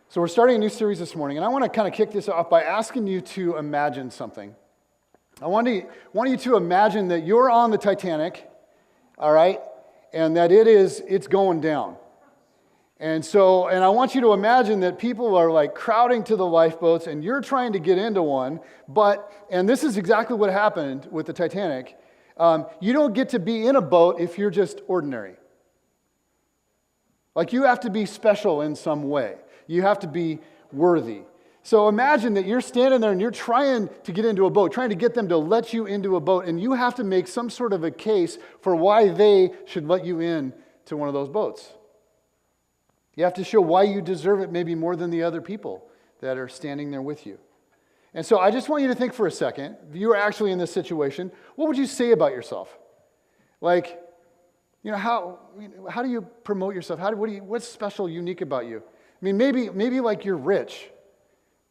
So we're starting a new series this morning, and I want to kind of kick this off by asking you to imagine something. I want you to imagine that you're on the Titanic, all right, and that it's going down. And I want you to imagine that people are like crowding to the lifeboats, and you're trying to get into one, and this is exactly what happened with the Titanic, you don't get to be in a boat if you're just ordinary. Like, you have to be special in some way. You have to be worthy. So imagine that you're standing there and you're trying to get into a boat, trying to get them to let you into a boat, and you have to make some sort of a case for why they should let you in to one of those boats. You have to show why you deserve it maybe more than the other people that are standing there with you. And so I just want you to think for a second, if you were actually in this situation, what would you say about yourself? Like, how do you promote yourself? What's special, unique about you? I mean, maybe like you're rich,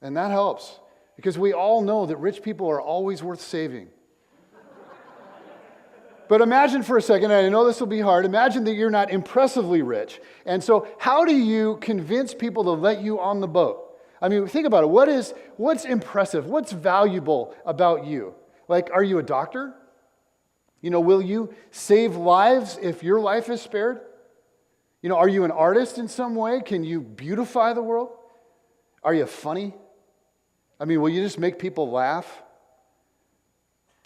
and that helps, because we all know that rich people are always worth saving. But imagine for a second, and I know this will be hard, imagine that you're not impressively rich. And so how do you convince people to let you on the boat? I mean, think about it. What's impressive? What's valuable about you? Like, are you a doctor? Will you save lives if your life is spared? Are you an artist in some way? Can you beautify the world? Are you funny? I mean, will you just make people laugh?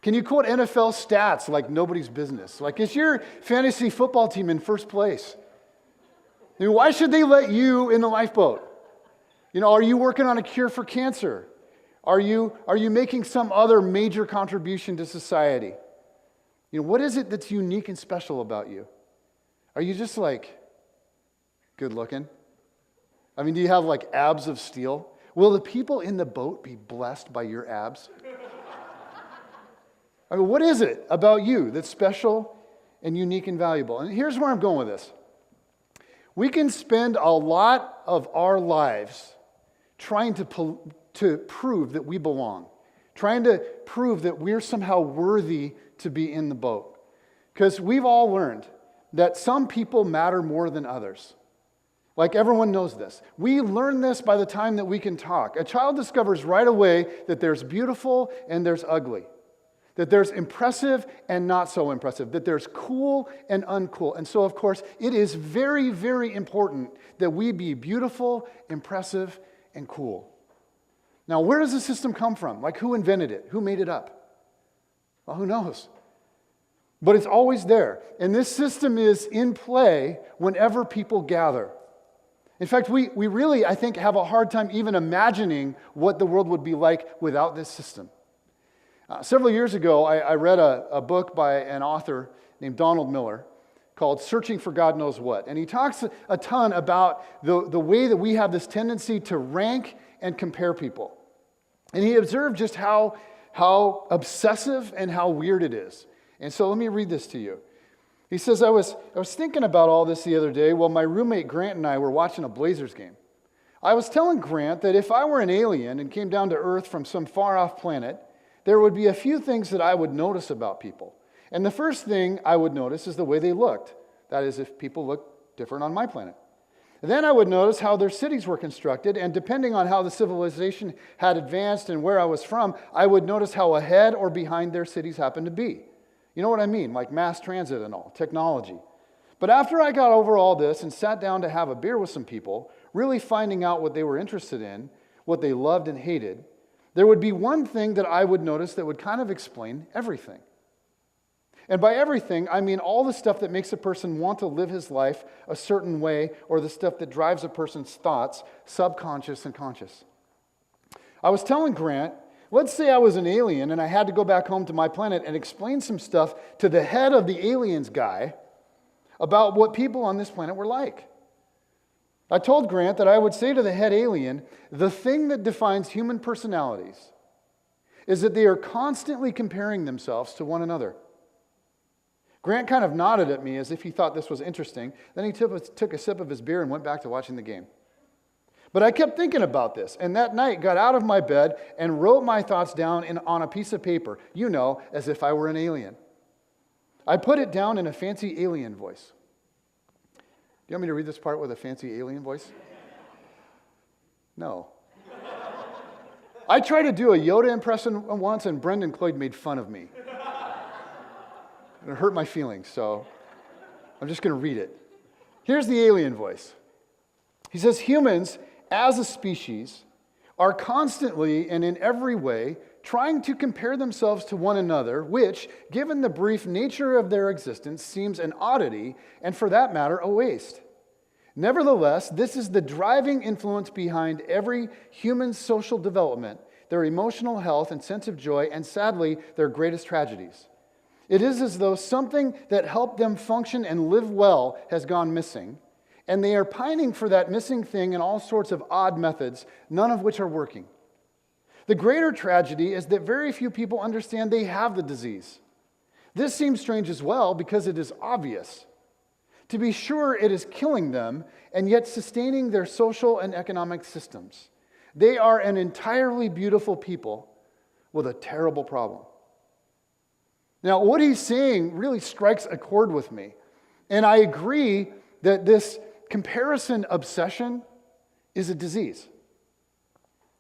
Can you quote NFL stats like nobody's business? Like, is your fantasy football team in first place? I mean, why should they let you in the lifeboat? Are you working on a cure for cancer? Are you making some other major contribution to society? What is it that's unique and special about you? Are you just like good looking? I mean, do you have like abs of steel? Will the people in the boat be blessed by your abs? I mean, what is it about you that's special and unique and valuable? And here's where I'm going with this. We can spend a lot of our lives trying to prove that we belong, trying to prove that we're somehow worthy to be in the boat. Because we've all learned that some people matter more than others. Like, everyone knows this. We learn this by the time that we can talk. A child discovers right away that there's beautiful and there's ugly, that there's impressive and not so impressive, that there's cool and uncool. And so, of course, it is very, very important that we be beautiful, impressive, and cool. Now, where does the system come from? Like, who invented it? Who made it up? Well, who knows? But it's always there. And this system is in play whenever people gather. In fact, we really, I think, have a hard time even imagining what the world would be like without this system. Several years ago, I read a book by an author named Donald Miller called Searching for God Knows What. And he talks a ton about the way that we have this tendency to rank and compare people. And he observed just how obsessive and how weird it is. And so let me read this to you. He says, I was thinking about all this the other day while my roommate Grant and I were watching a Blazers game. I was telling Grant that if I were an alien and came down to Earth from some far-off planet, there would be a few things that I would notice about people. And the first thing I would notice is the way they looked. That is, if people look different on my planet. Then I would notice how their cities were constructed, and depending on how the civilization had advanced and where I was from, I would notice how ahead or behind their cities happened to be. You know what I mean? Like mass transit and all, technology. But after I got over all this and sat down to have a beer with some people, really finding out what they were interested in, what they loved and hated, there would be one thing that I would notice that would kind of explain everything. And by everything, I mean all the stuff that makes a person want to live his life a certain way, or the stuff that drives a person's thoughts, subconscious and conscious. I was telling Grant, let's say I was an alien and I had to go back home to my planet and explain some stuff to the head of the aliens guy about what people on this planet were like. I told Grant that I would say to the head alien, the thing that defines human personalities is that they are constantly comparing themselves to one another. Grant kind of nodded at me as if he thought this was interesting. Then he took a sip of his beer and went back to watching the game. But I kept thinking about this, and that night got out of my bed and wrote my thoughts down on a piece of paper, as if I were an alien. I put it down in a fancy alien voice. Do you want me to read this part with a fancy alien voice? No. I tried to do a Yoda impression once, and Brendan Cloyd made fun of me. It hurt my feelings, so I'm just going to read it. Here's the alien voice. He says, humans, as a species, are constantly and in every way trying to compare themselves to one another, which, given the brief nature of their existence, seems an oddity, and for that matter, a waste. Nevertheless, this is the driving influence behind every human social development, their emotional health and sense of joy, and sadly, their greatest tragedies. It is as though something that helped them function and live well has gone missing, and they are pining for that missing thing in all sorts of odd methods, none of which are working. The greater tragedy is that very few people understand they have the disease. This seems strange as well because it is obvious. To be sure, it is killing them and yet sustaining their social and economic systems. They are an entirely beautiful people with a terrible problem. Now, what he's saying really strikes a chord with me. And I agree that this comparison obsession is a disease.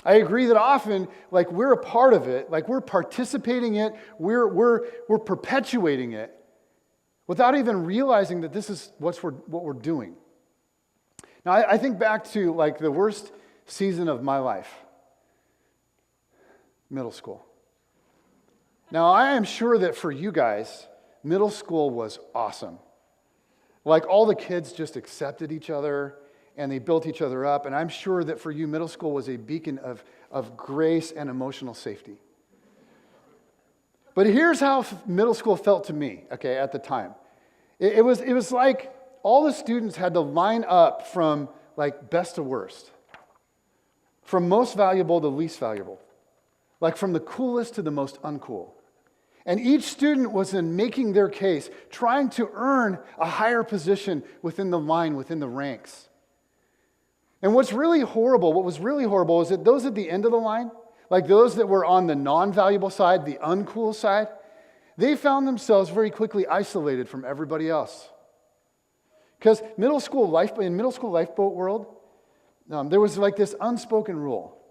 I agree that often, like, we're a part of it, like we're participating in it, we're perpetuating it, without even realizing that this is what we're doing. Now, I think back to like the worst season of my life, middle school. Now, I am sure that for you guys, middle school was awesome. Like all the kids just accepted each other and they built each other up. And I'm sure that for you, middle school was a beacon of grace and emotional safety. But here's how middle school felt to me, okay, at the time. It was like all the students had to line up from like best to worst, from most valuable to least valuable, like from the coolest to the most uncool. And each student was in making their case, trying to earn a higher position within the line, within the ranks. And what was really horrible is that those at the end of the line, like those that were on the non-valuable side, the uncool side, they found themselves very quickly isolated from everybody else. Because in middle school lifeboat world, there was like this unspoken rule.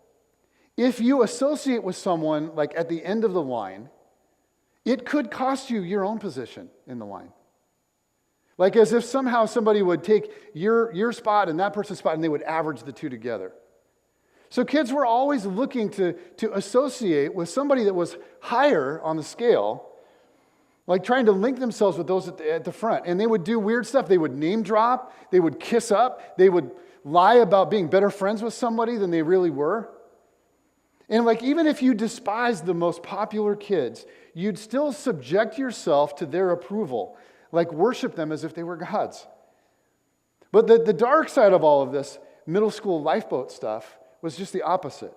If you associate with someone like at the end of the line, it could cost you your own position in the line. Like as if somehow somebody would take your spot and that person's spot and they would average the two together. So kids were always looking to associate with somebody that was higher on the scale, like trying to link themselves with those at the front. And they would do weird stuff. They would name drop. They would kiss up. They would lie about being better friends with somebody than they really were. And like even if you despised the most popular kids, you'd still subject yourself to their approval, like worship them as if they were gods. But the dark side of all of this middle school lifeboat stuff was just the opposite.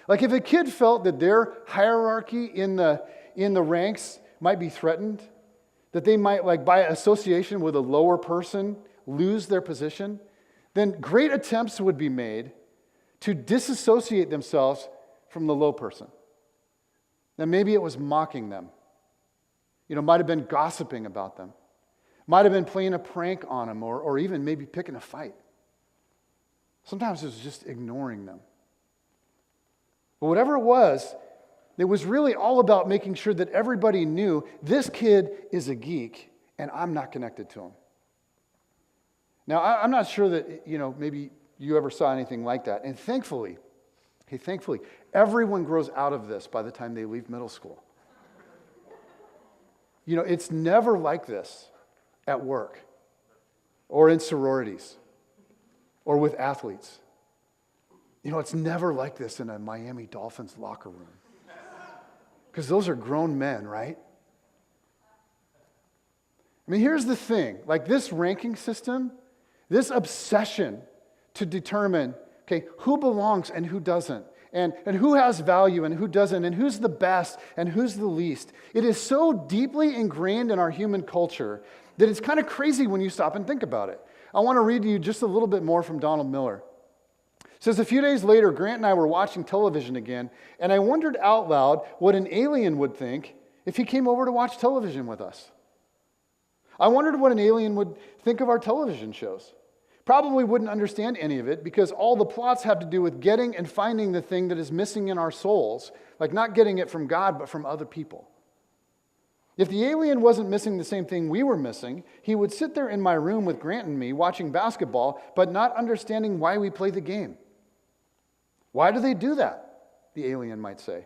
Like if a kid felt that their hierarchy in the ranks might be threatened, that they might, like by association with a lower person, lose their position, then great attempts would be made to disassociate themselves from the low person. Now maybe it was mocking them. Might have been gossiping about them. Might have been playing a prank on them or even maybe picking a fight. Sometimes it was just ignoring them. But whatever it was really all about making sure that everybody knew this kid is a geek and I'm not connected to him. Now, I'm not sure that, maybe you ever saw anything like that. And thankfully, everyone grows out of this by the time they leave middle school. It's never like this at work or in sororities or with athletes. It's never like this in a Miami Dolphins locker room. Because those are grown men, right? I mean, here's the thing. Like this ranking system, this obsession to determine, okay, who belongs and who doesn't, and who has value and who doesn't, and who's the best and who's the least. It is so deeply ingrained in our human culture that it's kind of crazy when you stop and think about it. I want to read to you just a little bit more from Donald Miller. It says, a few days later, Grant and I were watching television again, and I wondered out loud what an alien would think if he came over to watch television with us. I wondered what an alien would think of our television shows. Probably wouldn't understand any of it because all the plots have to do with getting and finding the thing that is missing in our souls, like not getting it from God, but from other people. If the alien wasn't missing the same thing we were missing, he would sit there in my room with Grant and me watching basketball, but not understanding why we play the game. Why do they do that? The alien might say.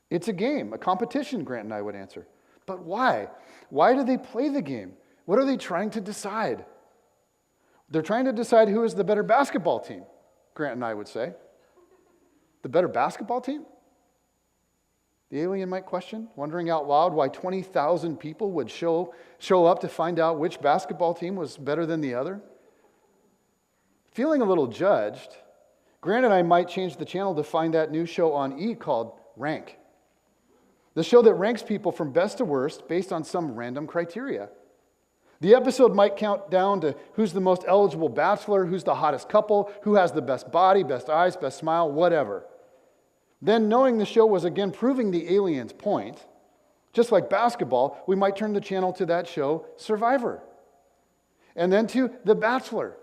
It's a game, a competition, Grant and I would answer. But why? Why do they play the game? What are they trying to decide? They're trying to decide who is the better basketball team, Grant and I would say. The better basketball team? The alien might question, wondering out loud why 20,000 people would show up to find out which basketball team was better than the other. Feeling a little judged, Grant and I might change the channel to find that new show on E called Rank. The show that ranks people from best to worst based on some random criteria. The episode might count down to who's the most eligible bachelor, who's the hottest couple, who has the best body, best eyes, best smile, whatever. Then, knowing the show was again proving the alien's point, just like basketball, we might turn the channel to that show, Survivor. And then to The Bachelor.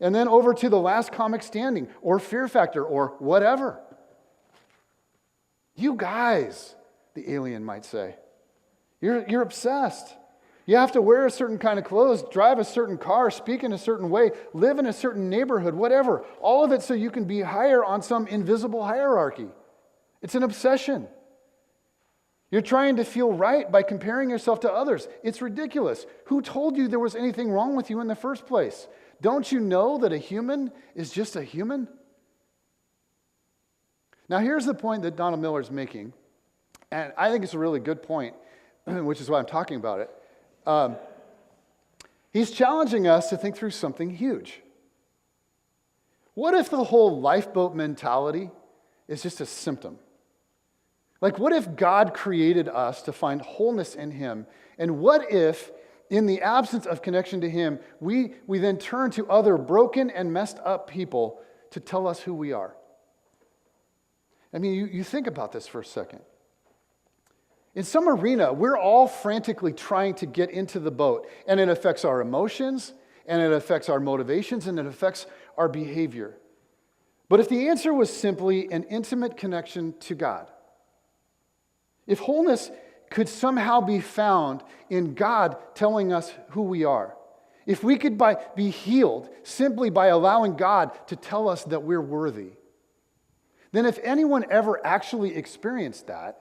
And then over to The Last Comic Standing, or Fear Factor, or whatever. You guys, the alien might say, you're obsessed. You have to wear a certain kind of clothes, drive a certain car, speak in a certain way, live in a certain neighborhood, whatever. All of it so you can be higher on some invisible hierarchy. It's an obsession. You're trying to feel right by comparing yourself to others. It's ridiculous. Who told you there was anything wrong with you in the first place? Don't you know that a human is just a human? Now here's the point that Donald Miller's making, and I think it's a really good point, which is why I'm talking about it. He's challenging us to think through something huge. What if the whole lifeboat mentality is just a symptom? Like, what if God created us to find wholeness in Him? And what if, in the absence of connection to Him, we then turn to other broken and messed up people to tell us who we are? I mean, you think about this for a second. In some arena, we're all frantically trying to get into the boat, and it affects our emotions, and it affects our motivations, and it affects our behavior. But if the answer was simply an intimate connection to God, if wholeness could somehow be found in God telling us who we are, if we could be healed simply by allowing God to tell us that we're worthy, then if anyone ever actually experienced that,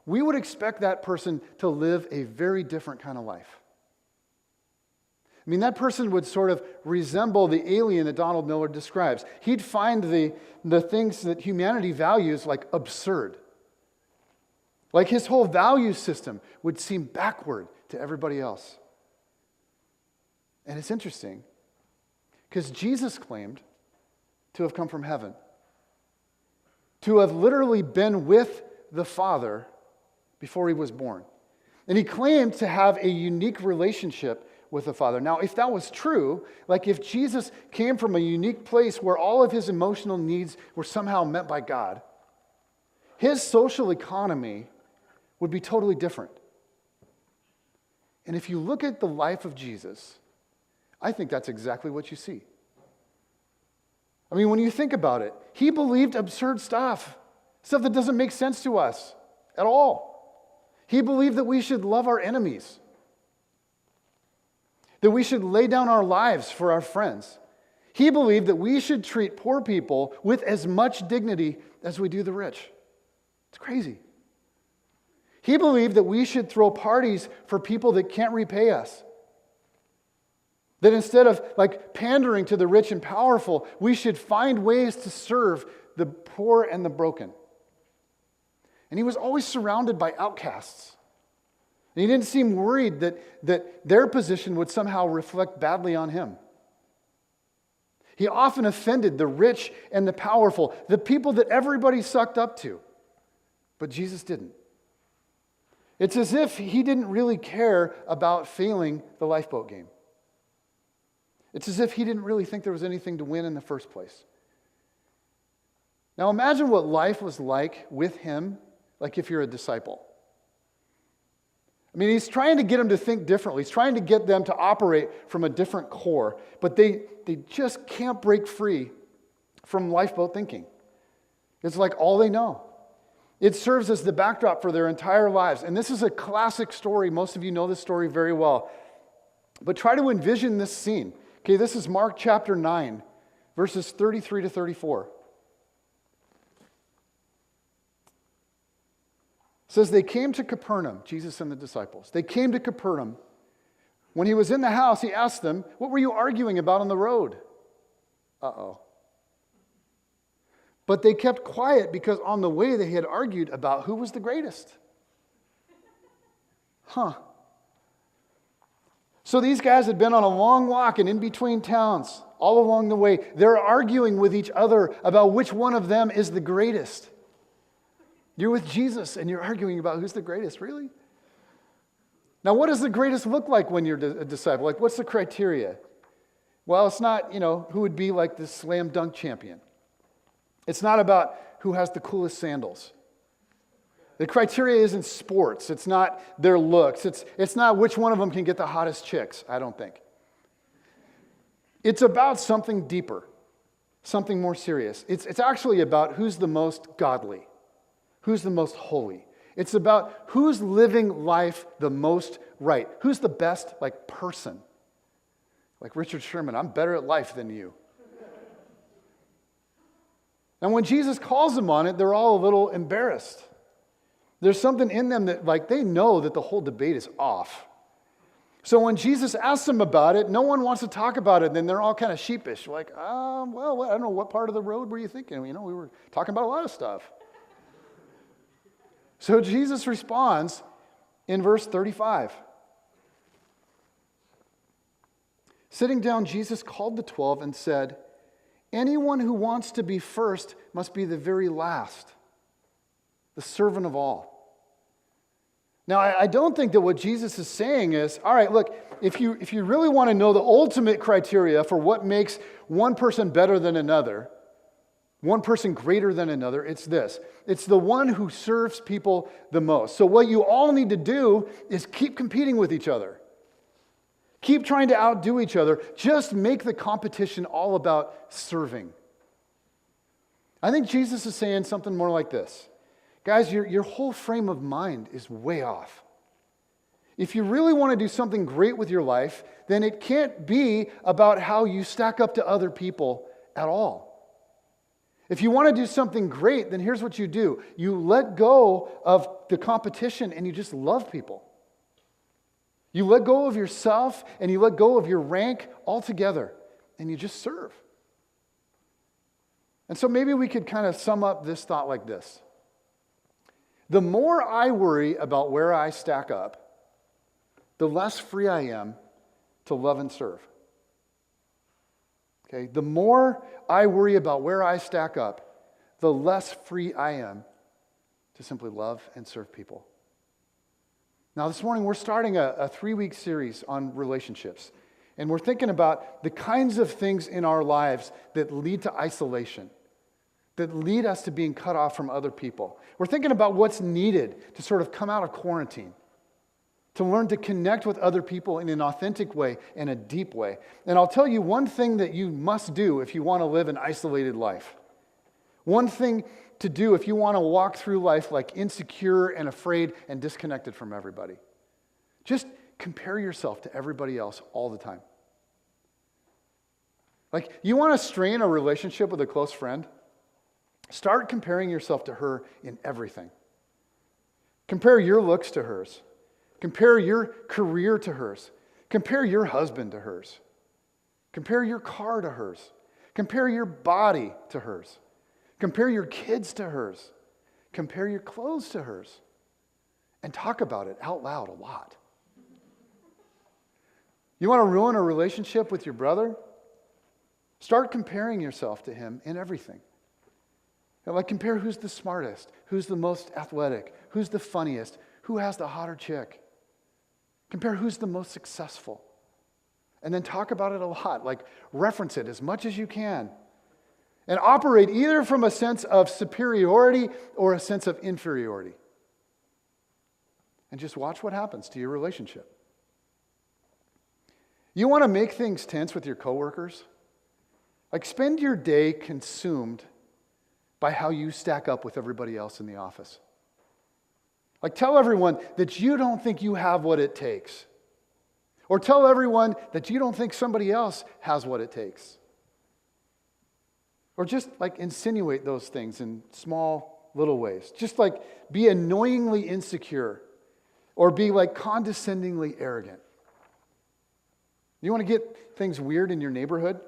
we would expect that person to live a very different kind of life. I mean, that person would sort of resemble the alien that Donald Miller describes. He'd find the things that humanity values like absurd. Like his whole value system would seem backward to everybody else. And it's interesting, because Jesus claimed to have come from heaven, to have literally been with the Father before he was born. And he claimed to have a unique relationship with the Father. Now, if that was true, like if Jesus came from a unique place where all of his emotional needs were somehow met by God, his social economy would be totally different. And if you look at the life of Jesus, I think that's exactly what you see. I mean, when you think about it, he believed absurd stuff that doesn't make sense to us at all. He believed that we should love our enemies, that we should lay down our lives for our friends. He believed that we should treat poor people with as much dignity as we do the rich. It's crazy. He believed that we should throw parties for people that can't repay us. That instead of pandering to the rich and powerful, we should find ways to serve the poor and the broken. And he was always surrounded by outcasts. And he didn't seem worried that their position would somehow reflect badly on him. He often offended the rich and the powerful, the people that everybody sucked up to. But Jesus didn't. It's as if he didn't really care about failing the lifeboat game. It's as if he didn't really think there was anything to win in the first place. Now imagine what life was like with him, like if you're a disciple. I mean, he's trying to get them to think differently. He's trying to get them to operate from a different core. But they just can't break free from lifeboat thinking. It's like all they know. It serves as the backdrop for their entire lives. And this is a classic story. Most of you know this story very well. But try to envision this scene. Okay, this is Mark chapter 9, verses 33 to 34. It says, they came to Capernaum, Jesus and the disciples. They came to Capernaum. When he was in the house, he asked them, what were you arguing about on the road? Uh-oh. But they kept quiet because on the way they had argued about who was the greatest. So these guys had been on a long walk and in between towns all along the way. They're arguing with each other about which one of them is the greatest. You're with Jesus and you're arguing about who's the greatest, really? Now, what does the greatest look like when you're a disciple? Like, what's the criteria? Well, it's not, who would be like the slam dunk champion. It's not about who has the coolest sandals. The criteria isn't sports. It's not their looks. It's not which one of them can get the hottest chicks, I don't think. It's about something deeper, something more serious. It's actually about who's the most godly, who's the most holy. It's about who's living life the most right, who's the best person. Like Richard Sherman, I'm better at life than you. And when Jesus calls them on it, they're all a little embarrassed. There's something in them that they know that the whole debate is off. So when Jesus asks them about it, no one wants to talk about it. Then they're all kind of sheepish. Like, well, I don't know, what part of the road were you thinking? We were talking about a lot of stuff. So Jesus responds in verse 35. Sitting down, Jesus called the 12 and said, anyone who wants to be first must be the very last, the servant of all. Now, I don't think that what Jesus is saying is, all right, look, if you really want to know the ultimate criteria for what makes one person better than another, one person greater than another, it's this. It's the one who serves people the most. So what you all need to do is keep competing with each other. Keep trying to outdo each other. Just make the competition all about serving. I think Jesus is saying something more like this. Guys, your whole frame of mind is way off. If you really want to do something great with your life, then it can't be about how you stack up to other people at all. If you want to do something great, then here's what you do. You let go of the competition and you just love people. You let go of yourself and you let go of your rank altogether and you just serve. And so maybe we could kind of sum up this thought like this. The more I worry about where I stack up, the less free I am to love and serve. Okay? The more I worry about where I stack up, the less free I am to simply love and serve people. Now, this morning, we're starting a 3-week series on relationships. And we're thinking about the kinds of things in our lives that lead to isolation, that lead us to being cut off from other people. We're thinking about what's needed to sort of come out of quarantine, to learn to connect with other people in an authentic way and a deep way. And I'll tell you one thing that you must do if you want to live an isolated life. One thing to do if you want to walk through life insecure and afraid and disconnected from everybody. Just compare yourself to everybody else all the time. You want to strain a relationship with a close friend? Start comparing yourself to her in everything. Compare your looks to hers. Compare your career to hers. Compare your husband to hers. Compare your car to hers. Compare your body to hers. Compare your kids to hers. Compare your clothes to hers. And talk about it out loud a lot. You want to ruin a relationship with your brother? Start comparing yourself to him in everything. Compare who's the smartest, who's the most athletic, who's the funniest, who has the hotter chick. Compare who's the most successful. And then talk about it a lot. Reference it as much as you can. And operate either from a sense of superiority or a sense of inferiority. and just watch what happens to your relationship. You want to make things tense with your coworkers? Like, spend your day consumed by how you stack up with everybody else in the office. Like, tell everyone that you don't think you have what it takes. Or tell everyone that you don't think somebody else has what it takes. Or just like insinuate those things in small little ways. Just like be annoyingly insecure or be like condescendingly arrogant. You want to get things weird in your neighborhood?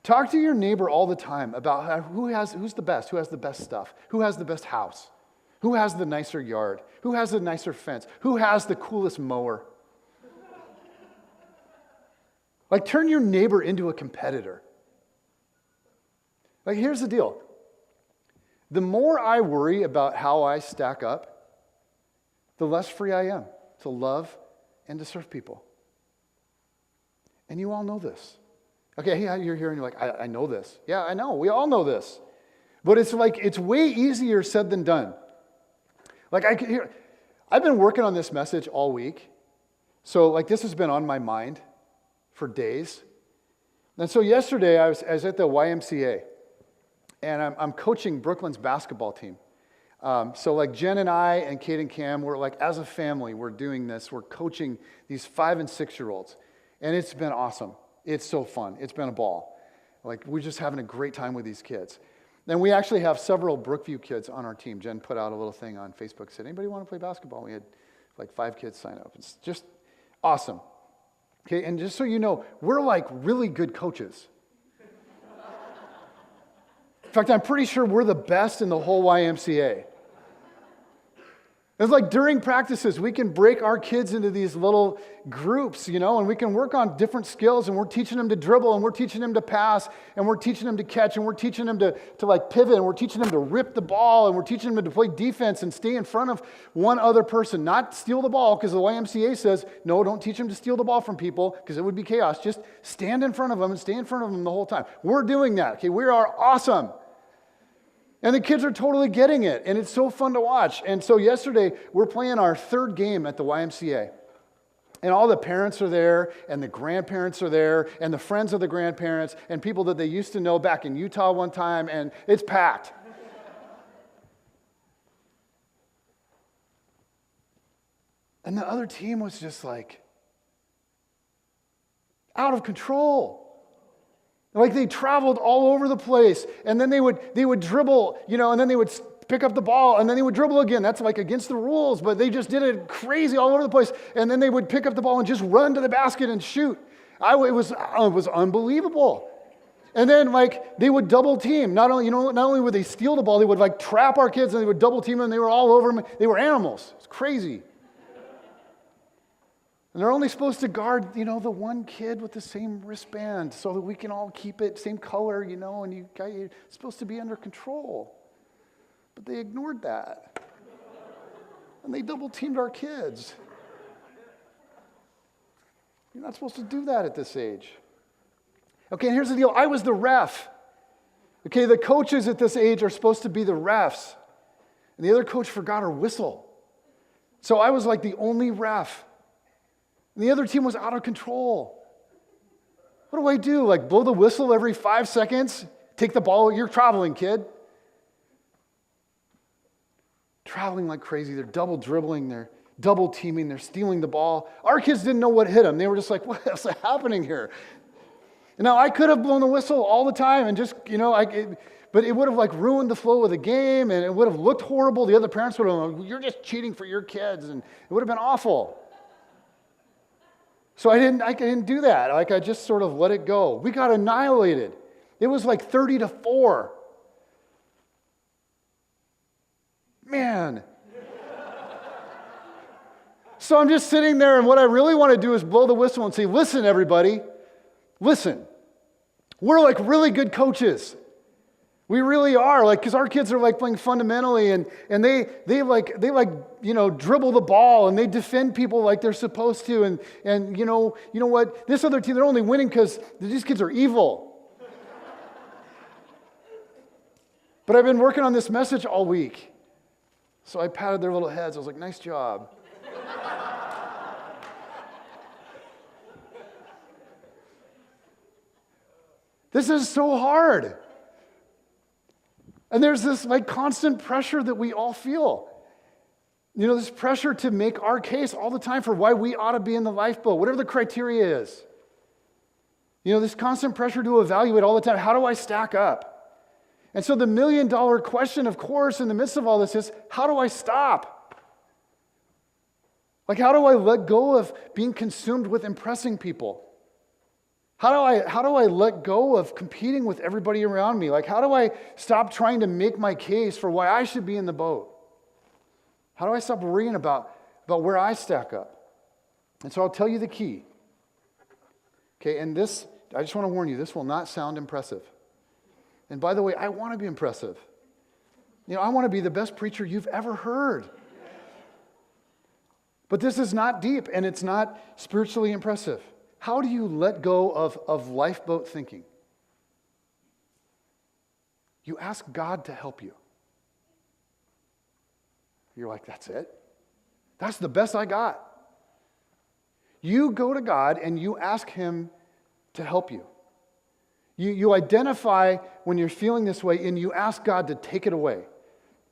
Talk to your neighbor all the time about who's the best, who has the best stuff, who has the best house, who has the nicer yard, who has the nicer fence, who has the coolest mower. Like, turn your neighbor into a competitor. Like, here's the deal. The more I worry about how I stack up, the less free I am to love and to serve people. And you all know this. Okay, yeah, you're here and you're like, I know this. Yeah, I know. We all know this. But it's like, it's way easier said than done. Like, I've been working on this message all week. So, like, this has been on my mind for days. And so yesterday, I was at the YMCA. And I'm coaching Brooklyn's basketball team. So like Jen and I and Kate and Cam, we're like, as a family, we're doing this. We're coaching these 5 and 6-year-olds. And it's been awesome. It's so fun. It's been a ball. Like, we're just having a great time with these kids. And we actually have several Brookview kids on our team. Jen put out a little thing on Facebook, said, anybody want to play basketball? We had like 5 kids sign up. It's just awesome. Okay, and just so you know, we're like really good coaches. In fact, I'm pretty sure we're the best in the whole YMCA. It's like during practices, we can break our kids into these little groups, and we can work on different skills, and we're teaching them to dribble, and we're teaching them to pass, and we're teaching them to catch, and we're teaching them to like pivot, and we're teaching them to rip the ball, and we're teaching them to play defense and stay in front of one other person, not steal the ball, because the YMCA says, no, don't teach them to steal the ball from people, because it would be chaos. Just stand in front of them and stay in front of them the whole time. We're doing that, okay? We are awesome. And the kids are totally getting it, and it's so fun to watch. And so yesterday, we're playing our 3rd game at the YMCA. And all the parents are there, and the grandparents are there, and the friends of the grandparents, and people that they used to know back in Utah one time, and it's packed. And the other team was just like out of control. Like, they traveled all over the place, and then they would dribble, and then they would pick up the ball, and then they would dribble again. That's like against the rules, but they just did it crazy all over the place. And then they would pick up the ball and just run to the basket and shoot. It was unbelievable. And then like they would double team. Not only would they steal the ball, they would like trap our kids, and they would double team them. And they were all over them. They were animals. It's crazy. And they're only supposed to guard, the one kid with the same wristband so that we can all keep it same color, and you're supposed to be under control. But they ignored that. And they double-teamed our kids. You're not supposed to do that at this age. Okay, and here's the deal. I was the ref. Okay, the coaches at this age are supposed to be the refs. And the other coach forgot her whistle. So I was like the only ref. And the other team was out of control. What do I do? Like blow the whistle every 5 seconds? Take the ball? You're traveling, kid. Traveling like crazy. They're double dribbling. They're double teaming. They're stealing the ball. Our kids didn't know what hit them. They were just like, what's happening here? And now I could have blown the whistle all the time and just, but it would have like ruined the flow of the game, and it would have looked horrible. The other parents would have like, you're just cheating for your kids, and it would have been awful. So I didn't do that. Like, I just sort of let it go. We got annihilated. It was like 30-4. Man. So I'm just sitting there, and what I really want to do is blow the whistle and say, listen, everybody, listen. We're like really good coaches. We really are, like, because our kids are like playing fundamentally, and they dribble the ball, and they defend people like they're supposed to, and you know what? This other team, they're only winning because these kids are evil. But I've been working on this message all week, So I patted their little heads. I was like, nice job. This is so hard. And there's this like constant pressure that we all feel. You know, this pressure to make our case all the time for why we ought to be in the lifeboat, whatever the criteria is. You know, this constant pressure to evaluate all the time. How do I stack up? And so the million-dollar question, of course, in the midst of all this is, how do I stop? Like, how do I let go of being consumed with impressing people? How do I let go of competing with everybody around me? Like, how do I stop trying to make my case for why I should be in the boat? How do I stop worrying about where I stack up? And so I'll tell you the key. Okay, and this, I just want to warn you, this will not sound impressive. And by the way, I want to be impressive. You know, I want to be the best preacher you've ever heard. But this is not deep, and it's not spiritually impressive. How do you let go of lifeboat thinking? You ask God to help you. You're like, that's it? That's the best I got. You go to God and you ask Him to help you. You identify when you're feeling this way and you ask God to take it away.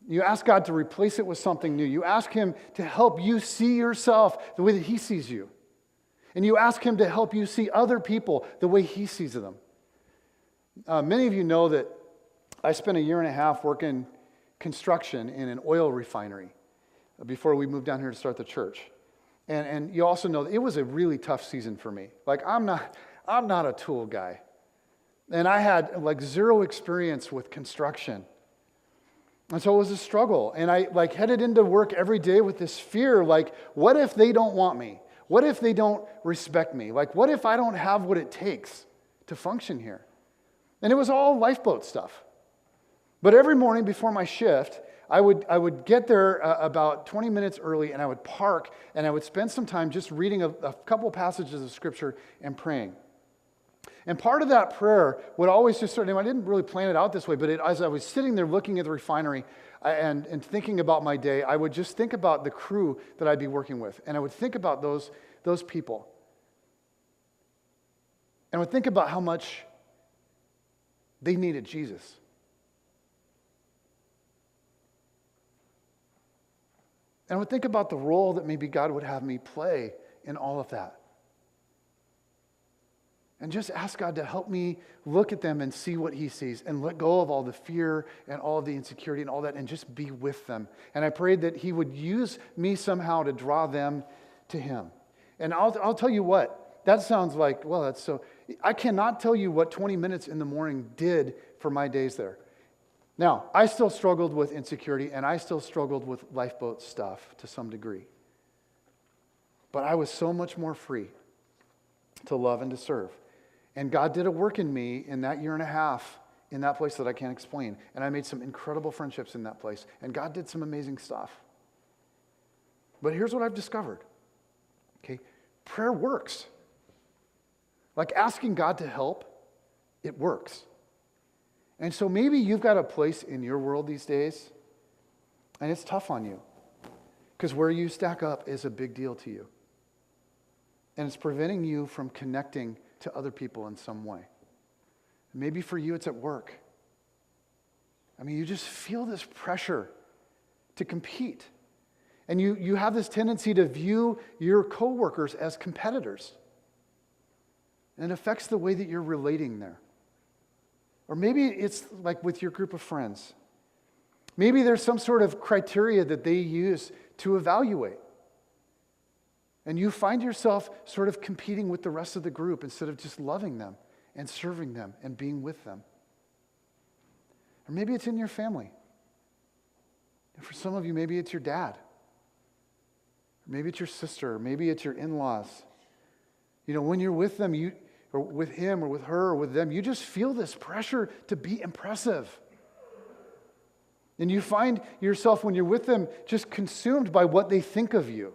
You ask God to replace it with something new. You ask Him to help you see yourself the way that He sees you. And you ask Him to help you see other people the way He sees them. Many of you know that I spent 1.5 years working construction in an oil refinery before we moved down here to start the church. And you also know that it was a really tough season for me. Like, I'm not a tool guy. And I had like zero experience with construction. And so it was a struggle. And I like headed into work every day with this fear, like, what if they don't want me? What if they don't respect me? Like, what if I don't have what it takes to function here? And it was all lifeboat stuff. But every morning before my shift, I would get there about 20 minutes early, and I would park, and I would spend some time just reading a couple passages of Scripture and praying. And part of that prayer would always just sort of, I didn't really plan it out this way, but as I was sitting there looking at the refinery and thinking about my day, I would just think about the crew that I'd be working with. And I would think about those people. And I would think about how much they needed Jesus. And I would think about the role that maybe God would have me play in all of that. And just ask God to help me look at them and see what He sees and let go of all the fear and all of the insecurity and all that and just be with them. And I prayed that He would use me somehow to draw them to Him. And I'll tell you what, that sounds like, well, that's so, I cannot tell you what 20 minutes in the morning did for my days there. Now, I still struggled with insecurity and I still struggled with lifeboat stuff to some degree. But I was so much more free to love and to serve. And God did a work in me in that 1.5 years in that place that I can't explain. And I made some incredible friendships in that place. And God did some amazing stuff. But here's what I've discovered. Okay, prayer works. Like asking God to help, it works. And so maybe you've got a place in your world these days, and it's tough on you. Because where you stack up is a big deal to you. And it's preventing you from connecting to other people in some way. Maybe for you it's at work. I mean, you just feel this pressure to compete. And you have this tendency to view your coworkers as competitors. And it affects the way that you're relating there. Or maybe it's like with your group of friends. Maybe there's some sort of criteria that they use to evaluate. And you find yourself sort of competing with the rest of the group instead of just loving them and serving them and being with them. Or maybe it's in your family. And for some of you, maybe it's your dad. Or maybe it's your sister. Or maybe it's your in-laws. You know, when you're with them, or with him or with her or with them, you just feel this pressure to be impressive. And you find yourself, when you're with them, just consumed by what they think of you.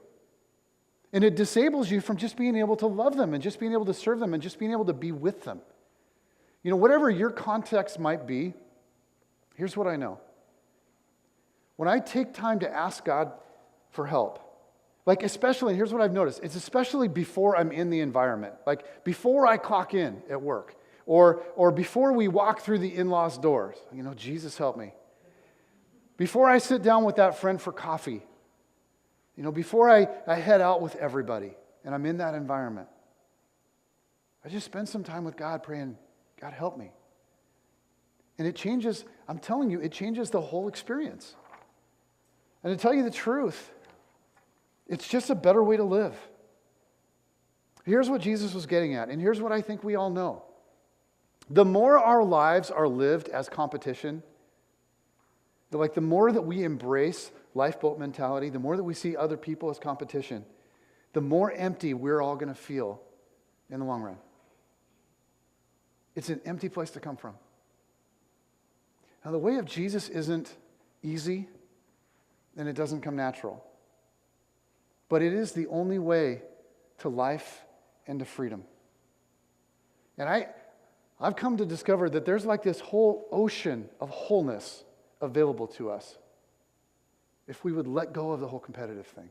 And it disables you from just being able to love them and just being able to serve them and just being able to be with them. You know, whatever your context might be, here's what I know. when I take time to ask God for help, like especially, here's what I've noticed, it's especially before I'm in the environment, like before I clock in at work, or before we walk through the in-laws doors, Jesus help me. Before I sit down with that friend for coffee, before I head out with everybody and I'm in that environment, I just spend some time with God praying, God help me. And it changes, I'm telling you, it changes the whole experience. And to tell you the truth, it's just a better way to live. Here's what Jesus was getting at, and here's what I think we all know. The more our lives are lived as competition, the more that we embrace lifeboat mentality, the more that we see other people as competition, the more empty we're all going to feel in the long run. It's an empty place to come from. Now, the way of Jesus isn't easy, and it doesn't come natural. But it is the only way to life and to freedom. And I've come to discover that there's like this whole ocean of wholeness available to us if we would let go of the whole competitive thing.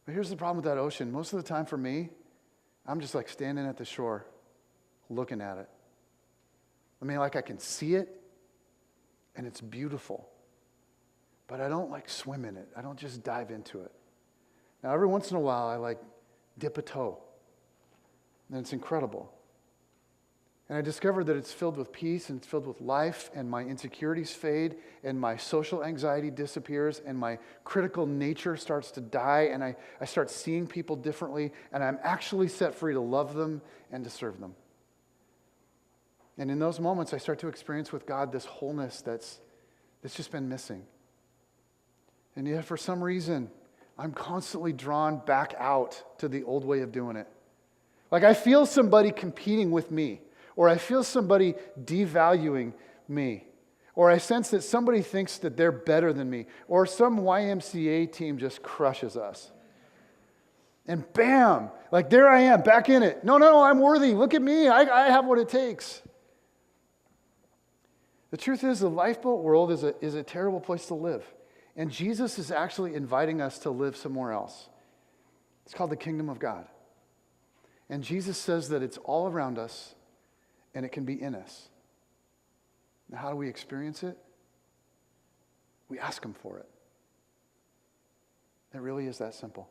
But here's the problem with that ocean. Most of the time for me, I'm just like standing at the shore looking at it. I can see it and it's beautiful. But I don't swim in it. I don't just dive into it. Now, every once in a while, I dip a toe. And it's incredible. And I discovered that it's filled with peace and it's filled with life, and my insecurities fade, and my social anxiety disappears, and my critical nature starts to die, and I start seeing people differently, and I'm actually set free to love them and to serve them. And in those moments, I start to experience with God this wholeness that's just been missing. And yet, for some reason, I'm constantly drawn back out to the old way of doing it. I feel somebody competing with me, or I feel somebody devaluing me, or I sense that somebody thinks that they're better than me, or some YMCA team just crushes us. And bam, there I am, back in it. No, I'm worthy. Look at me. I have what it takes. The truth is, the lifeboat world is a terrible place to live. And Jesus is actually inviting us to live somewhere else. It's called the kingdom of God. And Jesus says that it's all around us and it can be in us. Now, how do we experience it? We ask Him for it. It really is that simple.